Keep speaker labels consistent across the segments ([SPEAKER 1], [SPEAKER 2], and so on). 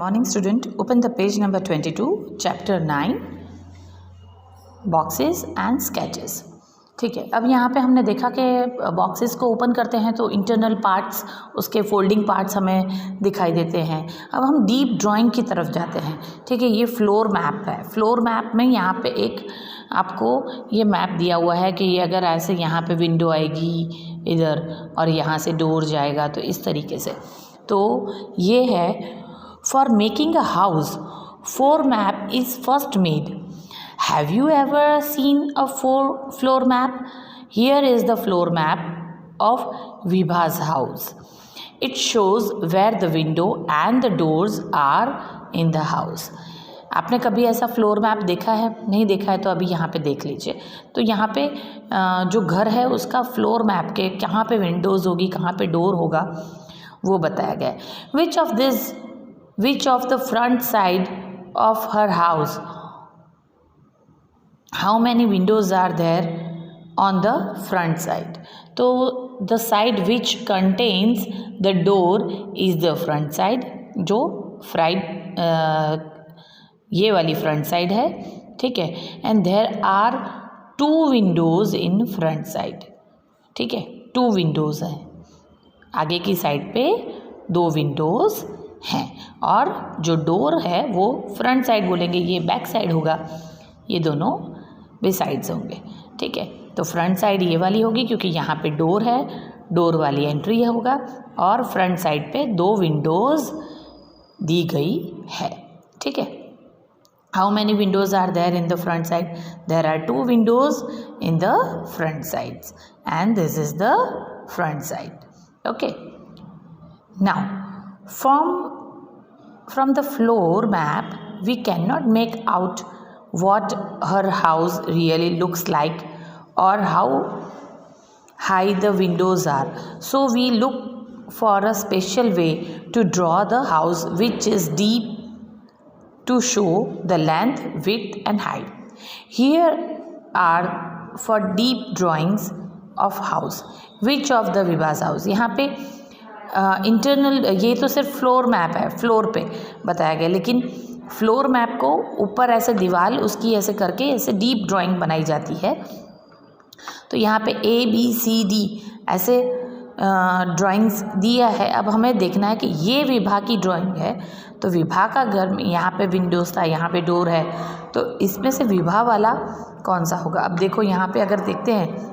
[SPEAKER 1] Morning student, open the page number 22, chapter 9, boxes and sketches. ठीक है, अब यहाँ पे हमने देखा कि बॉक्सेस को ओपन करते हैं तो इंटरनल पार्ट्स, उसके फोल्डिंग पार्ट्स हमें दिखाई देते हैं। अब हम डीप ड्राइंग की तरफ जाते हैं। ठीक है, ये फ्लोर मैप है। फ्लोर मैप में यहाँ पे एक आपको ये मैप दिया हुआ है कि ये अगर ऐसे यहाँ पे विंडो आएगी इधर और यहाँ से डोर जाएगा तो इस तरीके से। तो ये है for making a house, floor map is first made. Have you ever seen a floor map? Here is the floor map of Vibha's house. It shows where the window and the doors are in the house. आपने कभी ऐसा floor map देखा है? नहीं देखा है तो अभी यहाँ पे देख लीजिए। तो यहाँ पे जो घर है उसका फ्लोर मैप के कहाँ पे विंडोज़ होगी, कहाँ पे डोर होगा, वो बताया गया है। Which of the front side of her house? How many windows are there on the front side? तो the side which contains the door is the front side, जो ये वाली front side है। ठीक है, and there are 2 windows in front side। ठीक है, 2 windows हैं, आगे की साइड पे 2 विंडोज़ हैं और जो डोर है वो फ्रंट साइड बोलेंगे, ये बैक साइड होगा, ये दोनों भी साइड्स होंगे। ठीक है, तो फ्रंट साइड ये वाली होगी क्योंकि यहाँ पे डोर है, डोर वाली एंट्री होगा और फ्रंट साइड पे 2 विंडोज़ दी गई है। ठीक है, how many windows are there in the front side? There are 2 windows in the front sides and this is the front side. Okay, now from the floor map we cannot make out what her house really looks like or how high the windows are, so we look for a special way to draw the house which is deep to show the length, width and height. Here are for deep drawings of house. Which of the Vibha's house? यहाँ पे internal ये तो सिर्फ floor map है, floor पे बताया गया, लेकिन फ्लोर मैप को ऊपर ऐसे दीवार उसकी ऐसे करके ऐसे डीप ड्राइंग बनाई जाती है। तो यहाँ पे ABCD ऐसे ड्राइंग्स दिया है। अब हमें देखना है कि ये विभा की ड्राइंग है, तो विभा का घर में यहाँ पे विंडोज़ था, यहाँ पे डोर है, तो इसमें से विभा वाला कौन सा होगा? अब देखो यहाँ पे अगर देखते हैं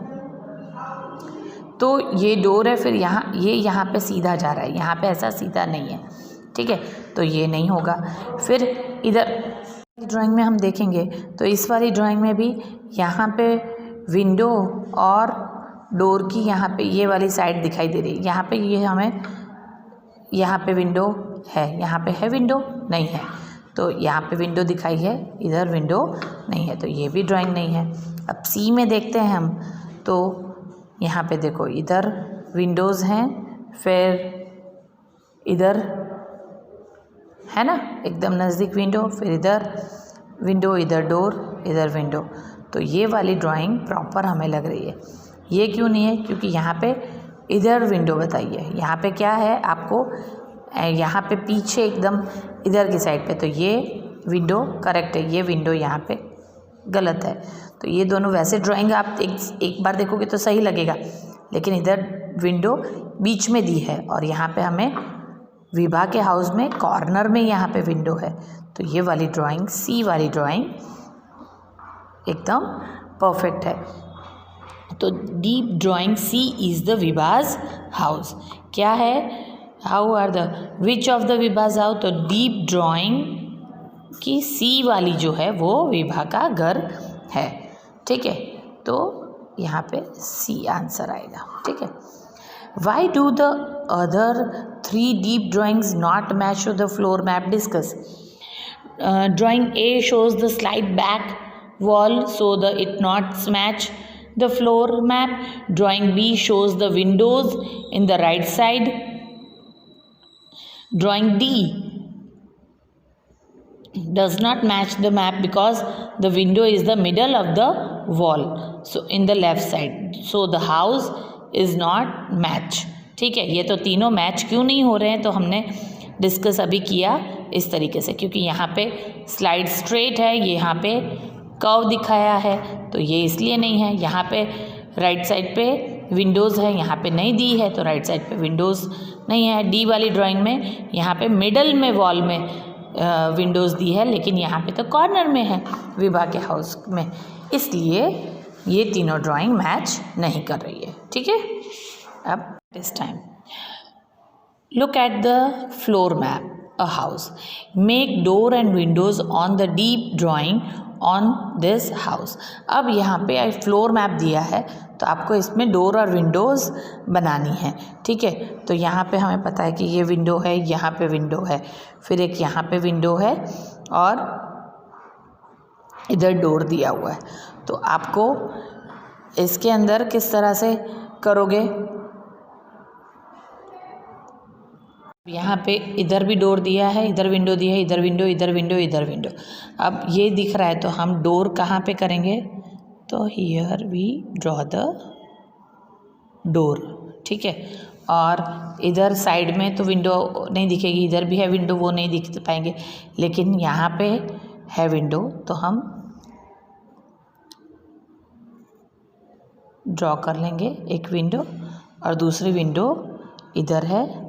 [SPEAKER 1] तो ये डोर है, फिर यहाँ पे सीधा जा रहा है, यहाँ पे ऐसा सीधा नहीं है। ठीक है, तो ये नहीं होगा। फिर इधर ड्राइंग में हम देखेंगे तो इस वाली ड्राइंग में भी यहाँ पे विंडो और डोर की यहाँ पे ये वाली साइड दिखाई दे रही है। यहाँ पे ये हमें यहाँ पे विंडो है, यहाँ पे है विंडो नहीं है, तो यहाँ पे विंडो दिखाई है, इधर विंडो नहीं है, तो ये भी ड्राइंग नहीं है। अब C में देखते हैं हम, तो यहाँ पे देखो इधर विंडोज़ हैं, फिर इधर है ना एकदम नज़दीक विंडो, फिर इधर विंडो, इधर डोर, इधर विंडो, तो ये वाली ड्राइंग प्रॉपर हमें लग रही है। ये क्यों नहीं है? क्योंकि यहाँ पे इधर विंडो बताइए, यहाँ पे क्या है आपको, यहाँ पे पीछे एकदम इधर की साइड पे, तो ये विंडो करेक्ट है, ये विंडो यहाँ पे गलत है। तो ये दोनों वैसे ड्राइंग आप एक बार देखोगे तो सही लगेगा, लेकिन इधर विंडो बीच में दी है और यहाँ पे हमें विभा के हाउस में कॉर्नर में यहाँ पे विंडो है, तो ये वाली ड्राइंग C वाली ड्राइंग एकदम परफेक्ट है। तो deep drawing C is the विभाज हाउस। क्या है? How are the which of the विभाज हाउस? तो डीप ड्राइंग की C वाली जो है वो विभा का घर है। ठीक है, तो यहाँ पे C आंसर आएगा। ठीक है, Why do the other 3 deep drawings not match to the floor map? Discuss. Drawing A shows the slide back wall, so it not match the floor map. Drawing B shows the windows in the right side. Drawing D does not match the map because the window is the middle of the wall, so in the left side, so the house is not match। ठीक है, ये तो तीनों match क्यों नहीं हो रहे हैं? तो हमने डिस्कस अभी किया इस तरीके से, क्योंकि यहाँ पे स्लाइड स्ट्रेट है, ये यहाँ पे कर्व दिखाया है, तो ये इसलिए नहीं है। यहाँ पे राइट साइड पे विंडोज़ है, यहाँ पे नहीं दी है, तो राइट साइड पे विंडोज़ नहीं है। डी वाली ड्राइंग में यहाँ पे मिडल में वॉल में विंडोज़ दी है, लेकिन यहाँ पे तो कॉर्नर में है विभा के हाउस में, इसलिए ये तीनों ड्राइंग मैच नहीं कर रही है। ठीक है, अब this time look at the floor map a house, make door and windows on the deep drawing on this house। अब यहाँ पे फ्लोर मैप दिया है, तो आपको इसमें डोर और विंडोज़ बनानी है। ठीक है, तो यहाँ पे हमें पता है कि ये विंडो है, यहाँ पे विंडो है, फिर एक यहाँ पे विंडो है और इधर डोर दिया हुआ है। तो आपको इसके अंदर किस तरह से करोगे, यहाँ पे इधर भी डोर दिया है, इधर विंडो दिया है, इधर विंडो, इधर विंडो, इधर विंडो। अब ये दिख रहा है, तो हम डोर कहाँ पे करेंगे, तो here we draw the door. ठीक है, और इधर साइड में तो विंडो नहीं दिखेगी, इधर भी है विंडो, वो नहीं दिख पाएंगे, लेकिन यहाँ पे है विंडो, तो हम ड्रॉ कर लेंगे एक विंडो, और दूसरी विंडो इधर है,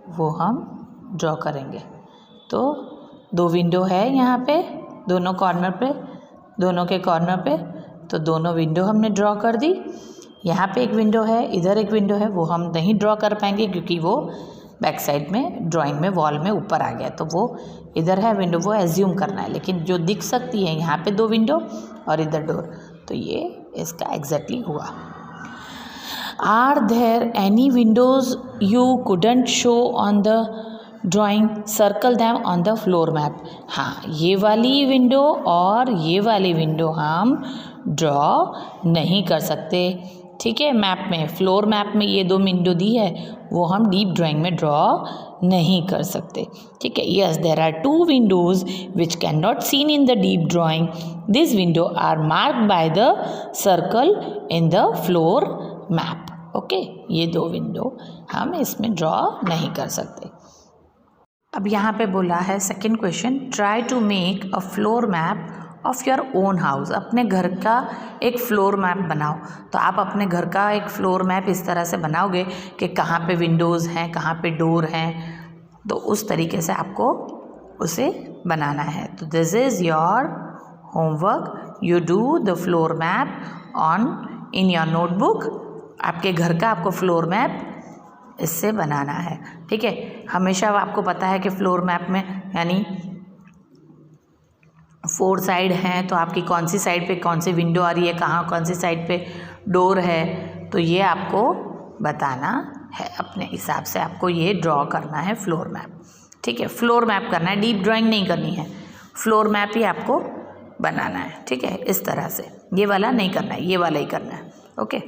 [SPEAKER 1] वो हम ड्रॉ करेंगे। तो दो विंडो है यहाँ पे, दोनों कॉर्नर पे, दोनों के कॉर्नर पे, तो दोनों विंडो हमने ड्रॉ कर दी। यहाँ पे एक विंडो है, इधर एक विंडो है, वो हम नहीं ड्रॉ कर पाएंगे क्योंकि वो बैक साइड में ड्राइंग में वॉल में ऊपर आ गया, तो वो इधर है विंडो, वो एज्यूम करना है। लेकिन जो दिख सकती है यहाँ पे दो विंडो और इधर डोर, तो ये इसका एग्जैक्टली हुआ। Are there any windows you couldn't show on the drawing? Circle them on the floor map। हाँ, ये वाली विंडो और ये वाली विंडो हम ड्रॉ नहीं कर सकते। ठीक है, मैप में, फ्लोर मैप में ये दो विंडो दी है, वो हम डीप ड्राइंग में ड्रॉ नहीं कर सकते। ठीक है, yes there are two windows which can not seen in the deep drawing. This window are marked by the circle in the floor map. Okay, ये दो विंडो हम इसमें ड्रॉ नहीं कर सकते। अब यहाँ पे बोला है second question, try to make a floor map of your own house. अपने घर का एक फ्लोर मैप बनाओ। तो आप अपने घर का एक फ्लोर मैप इस तरह से बनाओगे कि कहाँ पे विंडोज़ हैं, कहाँ पे डोर हैं, तो उस तरीके से आपको उसे बनाना है। तो this is your homework, you do the floor map on in your notebook. आपके घर का आपको फ्लोर मैप इससे बनाना है। ठीक है, हमेशा आपको पता है कि फ्लोर मैप में यानी 4 साइड हैं, तो आपकी कौन सी साइड पे कौन सी विंडो आ रही है, कहाँ कौन सी साइड पे डोर है, तो ये आपको बताना है। अपने हिसाब से आपको ये ड्रॉ करना है फ्लोर मैप। ठीक है, फ्लोर मैप करना है, डीप ड्राइंग नहीं करनी है, फ्लोर मैप ही आपको बनाना है। ठीक है, इस तरह से, ये वाला नहीं करना है, ये वाला ही करना है। Okay,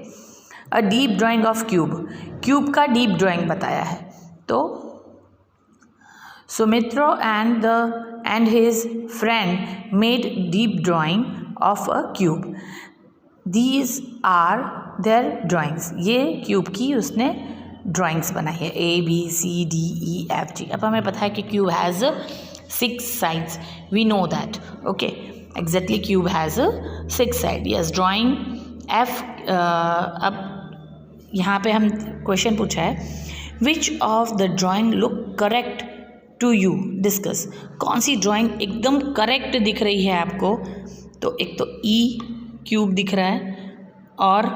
[SPEAKER 1] a deep drawing of cube, cube का डीप ड्राइंग बताया है। तो Sumitro and his friend made deep drawing of a cube. These are their drawings, ये क्यूब की उसने ड्राइंग्स बनाई है, ABCDEFG। अब हमें पता है कि cube has 6 sides, we know that. Okay, exactly cube has 6 side. Yes, drawing F। अब यहाँ पे हम क्वेश्चन पूछा है, which of the drawing look correct to you, discuss. कौन सी ड्राइंग एकदम करेक्ट दिख रही है आपको, तो एक तो E क्यूब दिख रहा है और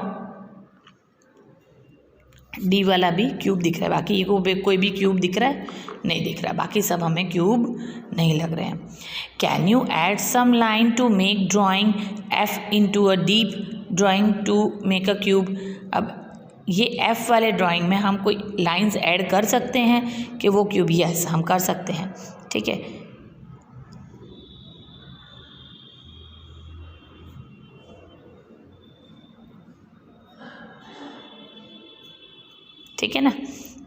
[SPEAKER 1] D वाला भी क्यूब दिख रहा है, बाकी कोई भी क्यूब दिख रहा है नहीं दिख रहा, बाकी सब हमें क्यूब नहीं लग रहे हैं। Can you add some line to make drawing F into a deep drawing to make a cube. अब ये F वाले ड्राइंग में हम कोई लाइंस ऐड कर सकते हैं कि वो क्यूब, यस हम कर सकते हैं। ठीक है, ठीक है ना,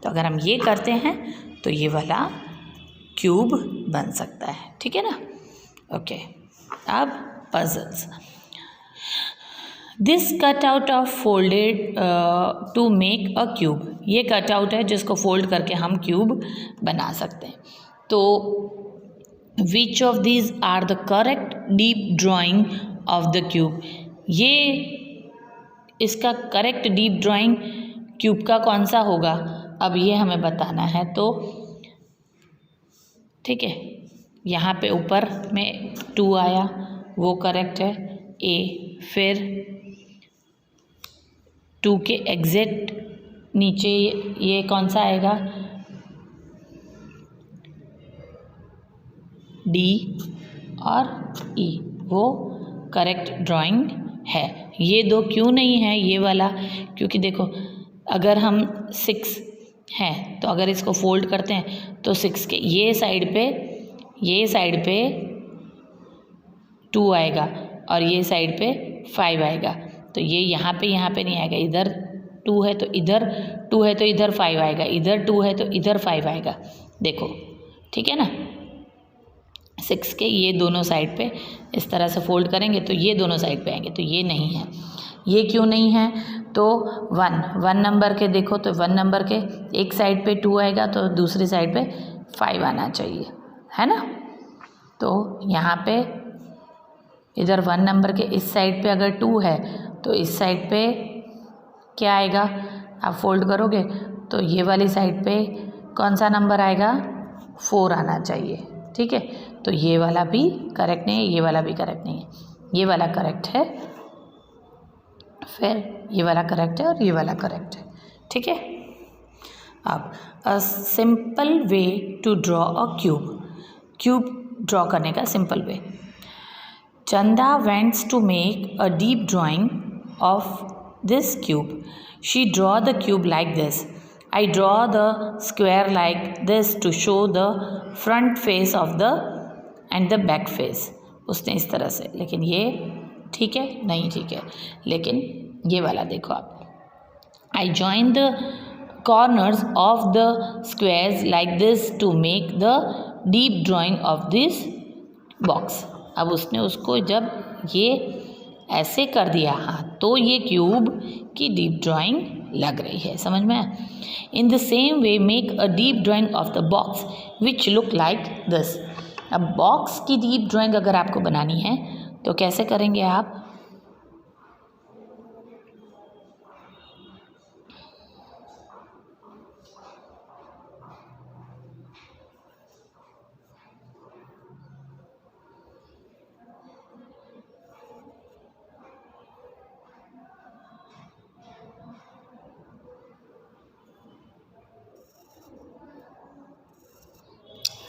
[SPEAKER 1] तो अगर हम ये करते हैं तो ये वाला क्यूब बन सकता है। ठीक है ना, ओके। अब puzzles, this cut out of folded to make a cube. ये कटआउट है जिसको फोल्ड करके हम क्यूब बना सकते हैं। तो which of these are the correct deep drawing of the cube, ये इसका करेक्ट डीप ड्राइंग क्यूब का कौन सा होगा, अब ये हमें बताना है। तो ठीक है, यहाँ पे ऊपर में 2 आया, वो करेक्ट है ए। फिर 2 के एग्जैक्ट नीचे ये कौन सा आएगा, डी और ई, वो करेक्ट ड्राइंग है। ये 2 क्यों नहीं है ये वाला, क्योंकि देखो अगर हम 6 है तो अगर इसको फोल्ड करते हैं तो 6 के ये साइड पे 2 आएगा और ये साइड पे 5 आएगा। तो ये यहाँ पे नहीं आएगा, इधर 2 है तो इधर 2 है तो इधर 5 आएगा, इधर 2 है तो इधर 5 आएगा। देखो ठीक है ना, 6 के ये दोनों साइड पे इस तरह से फोल्ड करेंगे तो ये दोनों साइड पे आएंगे, तो ये नहीं है। ये क्यों नहीं है, तो 1 नंबर के देखो, तो 1 नंबर के एक साइड पे 2 आएगा तो दूसरी साइड पे 5 आना चाहिए, है ना। तो यहाँ पे इधर 1 नंबर के इस साइड पे अगर 2 है तो इस साइड पे क्या आएगा, आप फोल्ड करोगे तो ये वाली साइड पे कौन सा नंबर आएगा, 4 आना चाहिए। ठीक है, तो ये वाला भी करेक्ट नहीं है, ये वाला भी करेक्ट नहीं है, ये वाला करेक्ट है, फिर ये वाला करेक्ट है और ये वाला करेक्ट है। ठीक है, अब a simple way to draw a cube draw करने का simple way. Chanda wants to make a deep drawing of this cube. She draw the cube like this. I draw the square like this to show the front face of the and the back face। उसने इस तरह से, लेकिन ये ठीक है नहीं ठीक है, लेकिन ये वाला देखो आप। I join the corners of the squares like this to make the deep drawing of this box। अब उसने उसको जब ये ऐसे कर दिया, हाँ, तो ये क्यूब की डीप ड्राइंग लग रही है, समझ में। In the same way make a deep drawing of the box which look like this. अब बॉक्स की डीप ड्राइंग अगर आपको बनानी है तो कैसे करेंगे आप,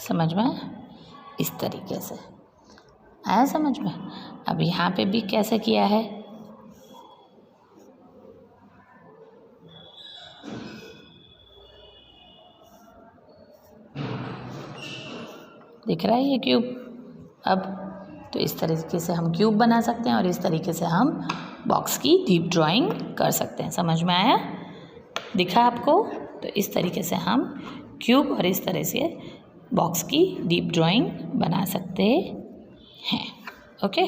[SPEAKER 1] समझ में, इस तरीके से आया समझ में। अब यहाँ पे भी कैसे किया है, दिख रहा है ये क्यूब। अब तो इस तरीके से हम क्यूब बना सकते हैं और इस तरीके से हम बॉक्स की डीप ड्राइंग कर सकते हैं। समझ में आया, दिखा आपको। तो इस तरीके से हम क्यूब और इस तरह से बॉक्स की डीप ड्राइंग बना सकते हैं। ओके।